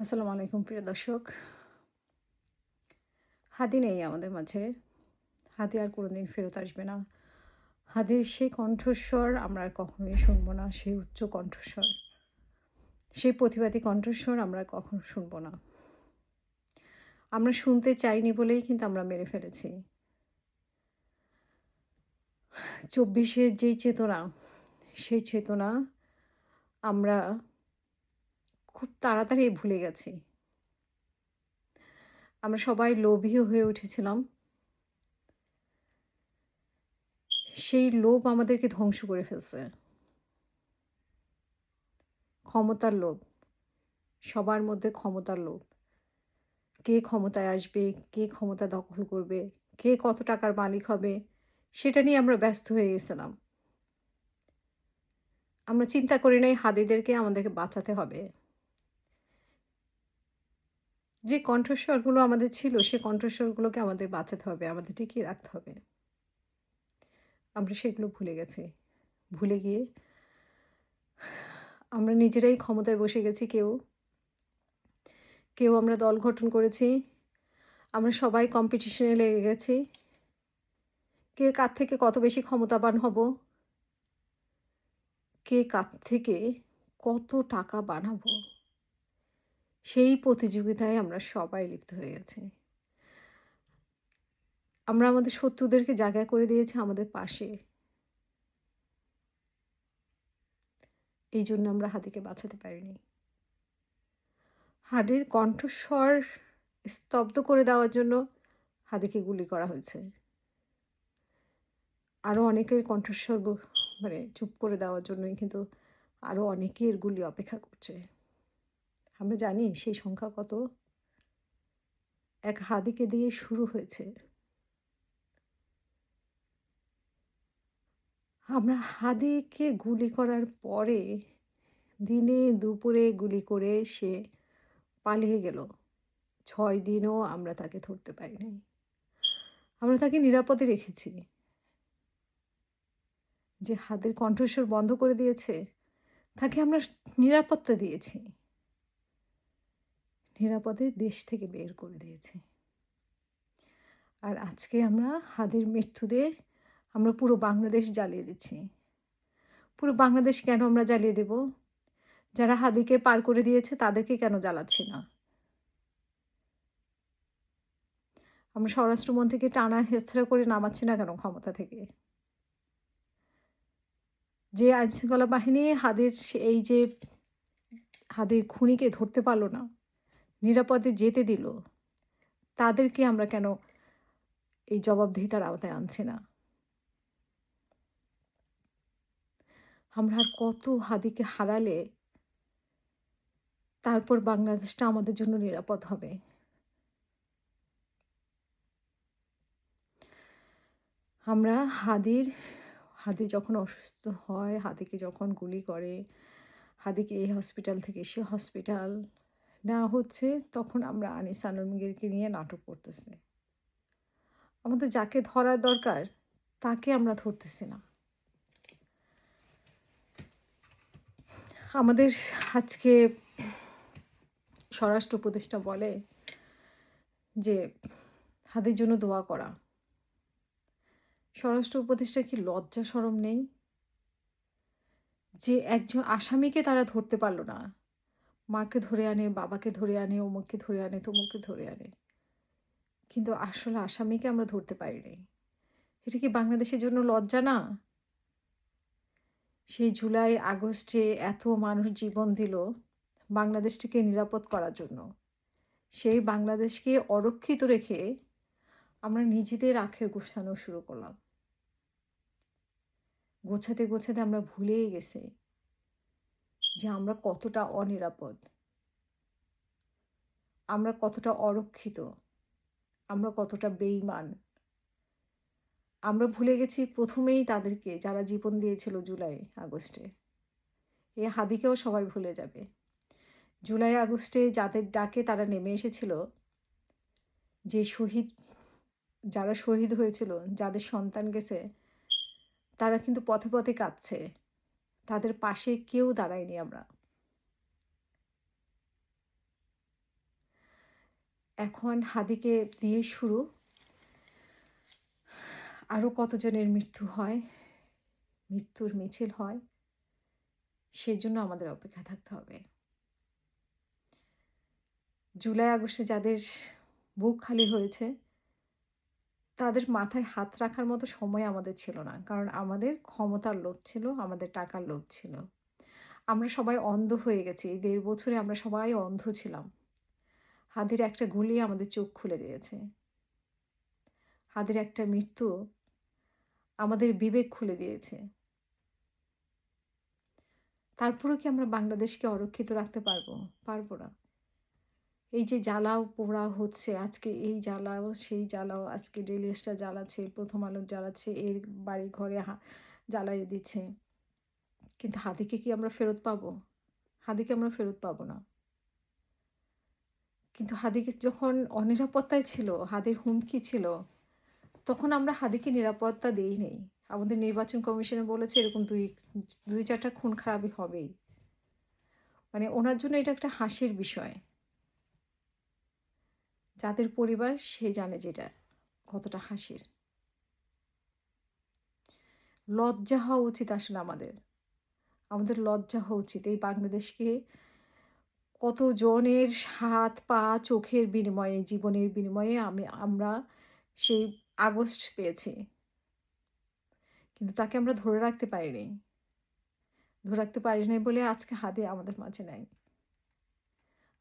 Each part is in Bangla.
আসসালামু আলাইকুম প্রিয় দর্শক। হাদি নেই আমাদের মাঝে। হাদি আর কোনোদিন ফেরত আসবে না। হাদির সেই কণ্ঠস্বর আমরা আর কখনোই শুনব না। সেই উচ্চ কণ্ঠস্বর, সেই প্রতিবাদী কণ্ঠস্বর আমরা আর কখনো শুনব না। আমরা শুনতে চাইনি বলেই কিন্তু আমরা মেরে ফেলেছি। ২৪-এর যেই চেতনা, সেই চেতনা আমরা খুব তাড়াতাড়ি ভুলে গেছি। আমরা সবাই লোভী হয়ে উঠেছিলাম। সেই লোভ আমাদেরকে ধ্বংস করে ফেলছে। ক্ষমতার লোভ, সবার মধ্যে ক্ষমতার লোভ। কে ক্ষমতায় আসবে, কে ক্ষমতা দখল করবে, কে কত টাকার মালিক হবে, সেটা নিয়ে আমরা ব্যস্ত হয়ে গেছিলাম। আমরা চিন্তা করি নাই হাদিদেরকে আমাদেরকে বাঁচাতে হবে। যে কণ্ঠস্বরগুলো আমাদের ছিল, সে কণ্ঠস্বরগুলোকে আমাদের বাঁচাতে হবে, আমাদের টিকিয়ে রাখতে হবে। আমরা সেগুলো ভুলে গেছি। ভুলে গিয়ে আমরা নিজেরাই ক্ষমতায় বসে গেছি কেউ, কেউ আমরা দল গঠন করেছি। আমরা সবাই কম্পিটিশনে লেগে গেছি। কে কার থেকে কত বেশি ক্ষমতাবান হব, কে কার থেকে কত টাকা বানাবো, সেই প্রতিযোগিতায় আমরা সবাই লিপ্ত হয়ে গেছি। আমরা আমাদের শত্রুদেরকে জায়গা করে দিয়েছি আমাদের পাশে। এইজন্য আমরা হাদিকে বাঁচাতে পারিনি। হাদির কণ্ঠস্বর স্তব্ধ করে দেওয়ার জন্য হাদিকে গুলি করা হয়েছে। আরও অনেকের কণ্ঠস্বর মানে চুপ করে দেওয়ার জন্যই কিন্তু আরও অনেকের গুলি অপেক্ষা করছে। আমরা জানি সেই সংখ্যা কত? এক হাদিকে দিয়ে শুরু হয়েছে। আমরা হাদিকে গুলি করার পরে দিনে দুপুরে গুলি করে সে পালিয়ে গেল। ৬ দিনও আমরা তাকে ধরতে পারি নাই। আমরা তাকে নিরাপদে রেখেছি। যে হাদির কণ্ঠস্বর বন্ধ করে দিয়েছে, তাকে আমরা নিরাপত্তা দিয়েছি। নিরাপদে দেশ থেকে বের করে দিয়েছি। আর আজকে আমরা হাদির মৃত্যুতে আমরা পুরো বাংলাদেশ জ্বালিয়ে দিচ্ছি। পুরো বাংলাদেশ কেন আমরা জ্বালিয়ে দেব? যারা হাদিকে পার করে দিয়েছে তাদেরকে কেন জ্বালাচ্ছি না? আমরা স্বরাষ্ট্রমন্ত্রীকে টানা হেচড়া করে নামাচ্ছি না কেন ক্ষমতা থেকে? যে আইনশৃঙ্খলা বাহিনী এই যে হাদির খুনিকে ধরতে পারল না, নিরাপদে যেতে দিল, তাদেরকে আমরা কেন এই জবাবদিহিতার আওতায় আনছি না? আমরা আর কত হাদিকে হারালে তারপর বাংলাদেশটা আমাদের জন্য নিরাপদ হবে? আমরা হাদি যখন অসুস্থ হয়, হাদিকে যখন গুলি করে, হাদিকে এই হসপিটাল থেকে সে হসপিটাল নেওয়া হচ্ছে, তখন আমরা আনিস আলমগীরকে নিয়ে নাটক করতেছি। আমাদের যাকে ধরার দরকার তাকে আমরা ধরতেছি না। আমাদের আজকে স্বরাষ্ট্র উপদেষ্টা বলে যে হাদির জন্য দোয়া করা। স্বরাষ্ট্র উপদেষ্টার কি লজ্জা শরম নেই? যে একজন আসামিকে তারা ধরতে পারল না। মাকে ধরে আনে, বাবাকে ধরে আনে, অমুককে ধরে আনে, তমুককে ধরে আনে। কিন্তু আসলে আসামিকে আমরা ধরতে পারি নাই। এটা কি বাংলাদেশের জন্য লজ্জা না? সেই জুলাই আগস্টে এত মানুষ জীবন দিল বাংলাদেশটাকে নিরাপদ করার জন্য। সেই বাংলাদেশকে অরক্ষিত রেখে আমরা নিজেদের আখের গোছানো শুরু করলাম। গোছাতে, গোছাতে আমরা ভুলেই গেছি যে আমরা কতটা অনিরাপদ, আমরা কতটা অরক্ষিত, আমরা কতটা বেইমান। আমরা ভুলে গেছি প্রথমেই তাদেরকে যারা জীবন দিয়েছিল জুলাই আগস্টে। এই হাদিকেও সবাই ভুলে যাবে। জুলাই আগস্টে যাদের ডাকে তারা নেমে এসেছিল, যে যারা শহীদ হয়েছিল, যাদের সন্তান গেছে, তারা কিন্তু পথে, পথে কাঁদছে। তাদের পাশে কেউ দাঁড়ায়নি আমরা। এখন হাদিকে দিয়ে শুরু, আরও কতজনের মৃত্যু হয়, মৃত্যুর মিছিল হয়, সেজন্য আমাদের অপেক্ষা থাকতে হবে। জুলাই আগস্টে যাদের বুক খালি হয়েছে, তাদের মাথায় হাত রাখার মতো সময় আমাদের ছিল না। কারণ আমাদের ক্ষমতার লোভ ছিল, আমাদের টাকার লোভ ছিল। আমরা সবাই অন্ধ হয়ে গেছি। এই ১.৫ বছরে আমরা সবাই অন্ধ ছিলাম। হাদির একটা গুলি আমাদের চোখ খুলে দিয়েছে। হাদির একটা মৃত্যু আমাদের বিবেক খুলে দিয়েছে। তারপরেও কি আমরা বাংলাদেশকে অরক্ষিত রাখতে পারবো? পারবো না। এই যে জ্বালাও পোড়া হচ্ছে, আজকে এই জ্বালাও সেই জ্বালাও, আজকে ডেইলি স্টার জ্বালাচ্ছে, প্রথম আলো জ্বালাচ্ছে, এর বাড়ি ঘরে জ্বালিয়ে দিচ্ছে। কিন্তু হাদিকে কি আমরা ফেরত পাবো? হাদিকে আমরা ফেরত পাবো না। কিন্তু হাদিকে যখন অনিরাপত্তায় ছিল, হাদির হুমকি ছিল, তখন আমরা হাদিকে নিরাপত্তা দেই নাই। আমাদের নির্বাচন কমিশনে বলেছে এরকম ২-৪ টা খুন খারাপি হবেই। মানে ওনার জন্য এটা একটা হাসির বিষয়। যাদের পরিবার সে জানে যে এটা কতটা হাসির। লজ্জা হওয়া উচিত আসলে আমাদের। আমাদের লজ্জা হওয়া উচিত। এই বাংলাদেশকে কতজনের হাত, পা, চোখের বিনিময়ে, জীবনের বিনিময়ে আমরা সেই আগস্ট পেয়েছি। কিন্তু তাকে আমরা ধরে রাখতে পারিনি। ধরে রাখতে পারি নাই বলে আজকে হাদি আমাদের মাঝে নাই।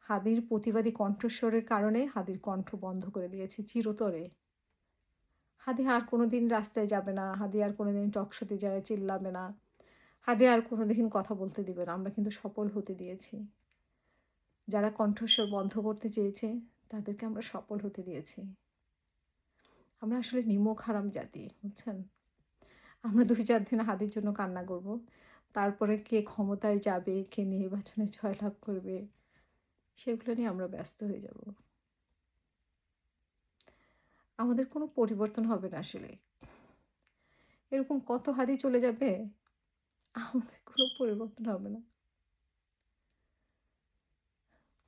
হাদির প্রতিবাদী কণ্ঠস্বরের কারণে হাদির কণ্ঠ বন্ধ করে দিয়েছে চিরতরে। হাদি আর কোনোদিন রাস্তায় যাবে না। হাদি আর কোনোদিন টক শোতে যায় চিল্লাবে না। হাদি আর কোনোদিন কথা বলতে দিবে না। আমরা কিন্তু সফল হতে দিয়েছি। যারা কণ্ঠস্বর বন্ধ করতে চেয়েছে তাদেরকে আমরা সফল হতে দিয়েছি। আমরা আসলে নিমক হারাম জাতি, বুঝছেন? আমরা ২-৪ দিন হাদির জন্য কান্না করব। তারপরে কে ক্ষমতায় যাবে, কে নির্বাচনে জয়লাভ করবে, সেগুলো নিয়ে আমরা ব্যস্ত হয়ে যাব। আমাদের কোনো পরিবর্তন হবে না আসলে। এরকম কত হাদি চলে যাবে, আমাদের কোনো পরিবর্তন হবে না।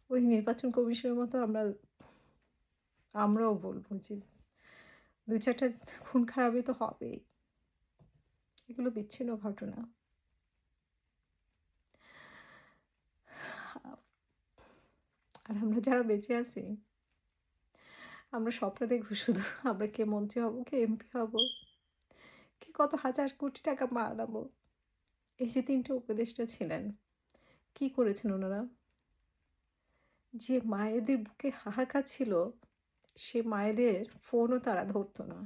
ওই নির্বাচন কমিশনের মতো আমরাও বলব যে ২-৪ টা খুন খারাপি তো হবেই। এগুলো বিচ্ছিন্ন ঘটনা। আর আমরা যারা বেঁচে আছি, আমরা স্বপ্ন দেখব শুধু আমরা কে মন্ত্রী হব, কে এমপি হব, কে কত হাজার কোটি টাকা বানাবো। এই যে ৩ টে উপদেষ্টা ছিলেন, কি করেছেন ওনারা? যে মায়েদের বুকে হাহাকার ছিল, সে মায়েদের ফোনও তারা ধরত না।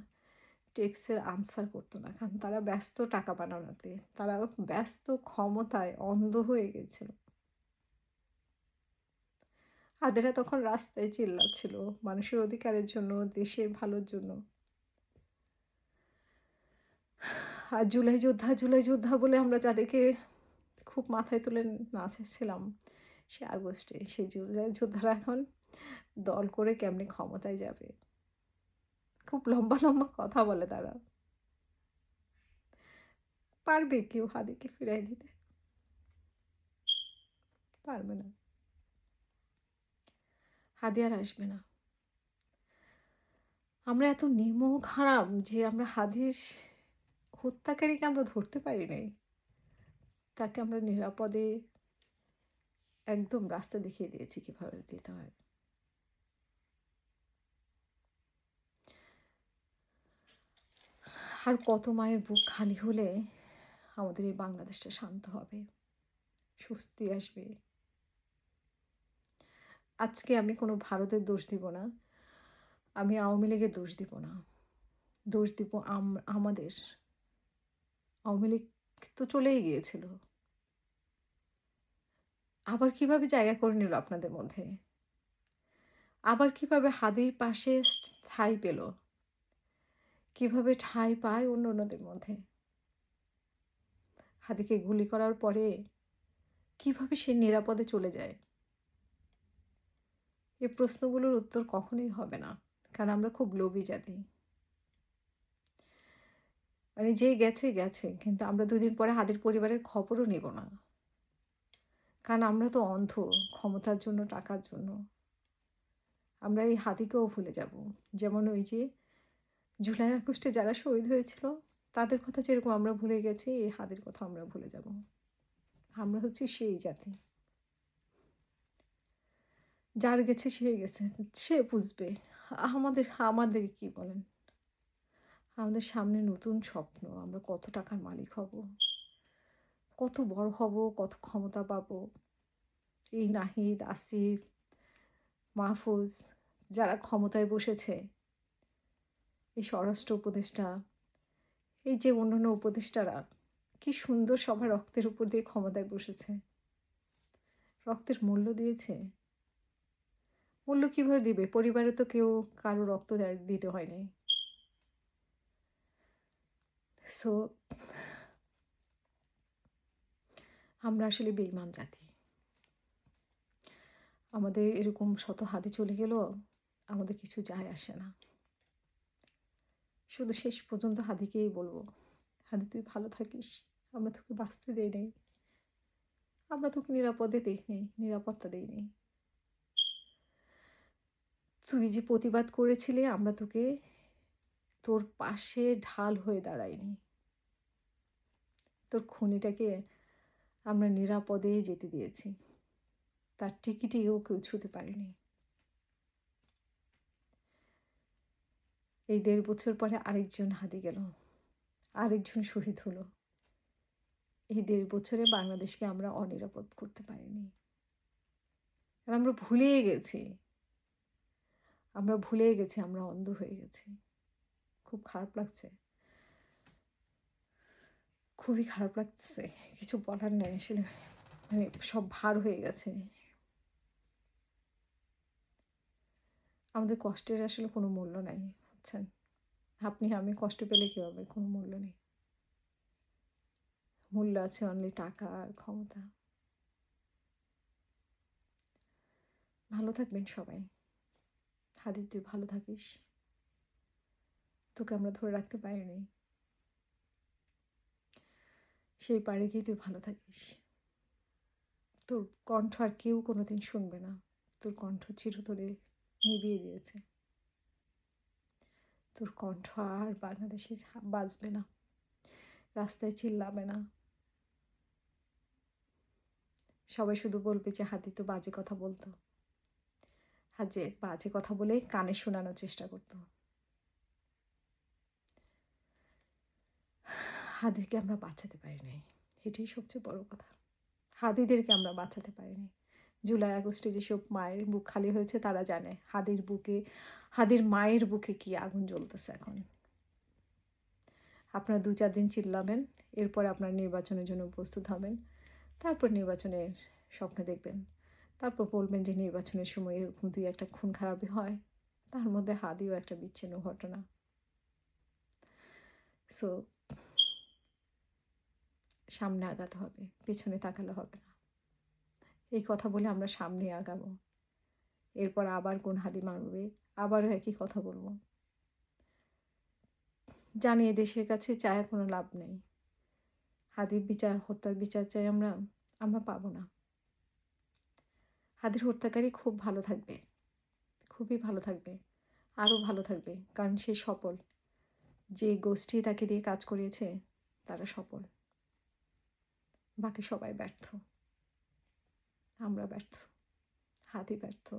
টেক্সটের আনসার করত না। কারণ তারা ব্যস্ত টাকা বানানোতে। তারা ব্যস্ত ক্ষমতায় অন্ধ হয়ে গেছিল। আদেরা তখন রাস্তায় চিল্লাচ্ছিল মানুষের অধিকারের জন্য, দেশের ভালোর জন্য। আর জুলাই যোদ্ধা, জুলাই যোদ্ধা বলে আমরা যাদেরকে খুব মাথায় তুলে নাচাচ্ছিলাম সে আগস্টে, সেই জুলাই যোদ্ধারা এখন দল করে কেমনে ক্ষমতায় যাবে। খুব লম্বা, লম্বা কথা বলে তারা। পারবে কেউ হাদিকে ফিরাই দিতে? পারবে না। হাদি আর আসবে না। আমরা এত নিমক হারাম যে আমরা হাদির হত্যাকারীকে আমরা ধরতে পারি নাই। তাকে আমরা নিরাপদে একদম রাস্তা দেখিয়ে দিয়েছি কিভাবে যেতে হয়। আর কত মায়ের বুক খালি হলে আমাদের এই বাংলাদেশটা শান্ত হবে, স্বস্তি আসবে। আজকে আমি কোনো ভারতের দোষ দিব না। আমি আওয়ামী লীগের দোষ দিব না। দোষ দিব আমাদের। আওয়ামী লীগ তো চলেই গিয়েছিল। আবার কিভাবে জায়গা করে নিল আপনাদের মধ্যে? আবার কিভাবে হাদির পাশে ঠাঁই পেল? কিভাবে ঠাঁই পায় অন্যদের মধ্যে? হাদিকে গুলি করার পরে কিভাবে সে নিরাপদে চলে যায়? এই প্রশ্নগুলোর উত্তর কখনোই হবে না। কারণ আমরা খুব লোভী জাতি। মানে যে গেছে, গেছে। কিন্তু আমরা ২ দিন পরে হাদির পরিবারের খবরও নেব না। কারণ আমরা তো অন্ধ ক্ষমতার জন্য, টাকার জন্য। আমরা এই হাদিকেও ভুলে যাব। যেমন ওই যে জুলাই আগস্টে যারা শহীদ হয়েছিল তাদের কথা যেরকম আমরা ভুলে গেছি, এই হাদির কথা আমরা ভুলে যাব। আমরা হচ্ছি সেই জাতি। যার গেছে সে গেছে। সে বুঝবে। আমাদের আমাদের কি বলেন? আমাদের সামনে নতুন স্বপ্ন। আমরা কত টাকার মালিক হব? কত বড় হব? কত ক্ষমতা পাবো? এই নাহিদ, আসিফ, মাহফুজ যারা ক্ষমতায় বসেছে, এই স্বরাষ্ট্র উপদেষ্টা, এই যে অন্যান্য উপদেষ্টারা কি সুন্দর সবার রক্তের উপর দিয়ে ক্ষমতায় বসেছে। রক্তের মূল্য দিয়েছে। মূল্য কিভাবে দিবে? পরিবারে তো কেউ কারো রক্ত দিতে হয় নাই। সো আমরা আসলে বেঈমান জাতি। আমাদের এরকম শত হাদি চলে গেলেও আমাদের কিছু যায় আসে না। শুধু শেষ পর্যন্ত হাদিকেই বলবো, হাদি তুই ভালো থাকিস। আমরা তোকে বাঁচতে দেই নাই। আমরা তোকে নিরাপদে দেই নাই, নিরাপত্তা দেই নাই। তুই যে প্রতিবাদ করেছিলি আমরা তোকে তোর পাশে ঢাল হয়ে দাঁড়াইনি। তোর খুনিটাকে আমরা নিরাপদে যেতে দিয়েছি। তার টিকিটেও কেউ ছুঁতে পারেনি। এই ১.৫ বছর পরে আরেকজন হাদি গেল। আরেকজন শহীদ হলো। এই ১.৫ বছরে বাংলাদেশকে আমরা অনিরাপদ করতে পারিনি। আর আমরা ভুলেই গেছি। আমরা ভুলেই গেছি, আমরা অন্ধ হয়ে গেছি। খুব খারাপ লাগছে। খুবই খারাপ লাগতেছে। কিছু বলার নাই আসলে। মানে সব ভার হয়ে গেছে। আমাদের কষ্টের আসলে কোনো মূল্য নাই, বুঝছেন? আপনি আমি কষ্ট পেলে কি হবে? কোনো মূল্য নেই। মূল্য আছে অনলি টাকা আর ক্ষমতা। ভালো থাকবেন সবাই। হাদি তুই ভালো থাকিস। তোকে আমরা ধরে রাখতে পারিনি। সেই পারে গিয়ে তুই ভালো থাকিস। তোর কণ্ঠ আর কেউ কোনোদিন শুনবে না। তোর কণ্ঠ চিরতরে নিভিয়ে দিয়েছে। তোর কণ্ঠ আর বাংলাদেশে বাজবে না। রাস্তায় চিল্লাবে না। সবাই শুধু বলবে যে হাদি তো বাজে কথা বলতো। যে বাজে কথা বলে কানে শোনানোর চেষ্টা করতো। হাদিকে আমরা বাঁচাতে পারি নাই। এটাই সবচেয়ে বড় কথা। হাদিদেরকে আমরা বাঁচাতে পারিনি। জুলাই আগস্টে যেসব মায়ের বুক খালি হয়েছে তারা জানে হাদির মায়ের বুকে কি আগুন জ্বলতেছে এখন। আপনারা ২-৪ দিন চিল্লাবেন, এরপরে আপনারা নির্বাচনের জন্য প্রস্তুত হবেন। তারপর নির্বাচনের স্বপ্ন দেখবেন। তারপর বলবেন যে নির্বাচনের সময় এরকম ২-১টা খুন খারাপি হয়। তার মধ্যে হাদিও একটা বিচ্ছিন্ন ঘটনা। সো সামনে আগাতে হবে, পেছনে তাকালে হবে না। এই কথা বলে আমরা সামনে আগাবো। এরপর আবার কোন হাদি মারবে, আবারও একই কথা বলবো। জানি এদেশের কাছে চায়ে কোনো লাভ নেই। হাদির বিচার, হত্যার বিচার চাই আমরা, আমরা পাবো না। হাদির হত্যাকারী খুব ভালো থাকবে, খুবই ভালো থাকবে, আরও ভালো থাকবে, কারণ সে সফল। যে গোষ্ঠী তাকে দিয়ে কাজ করিয়েছে তারা সফল। বাকি সবাই ব্যর্থ। আমরা ব্যর্থ। হাদি ব্যর্থ।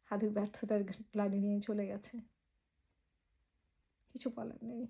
হাদির ব্যর্থতার গ্লানি নিয়ে চলে গেছে। কিছু বলার নেই।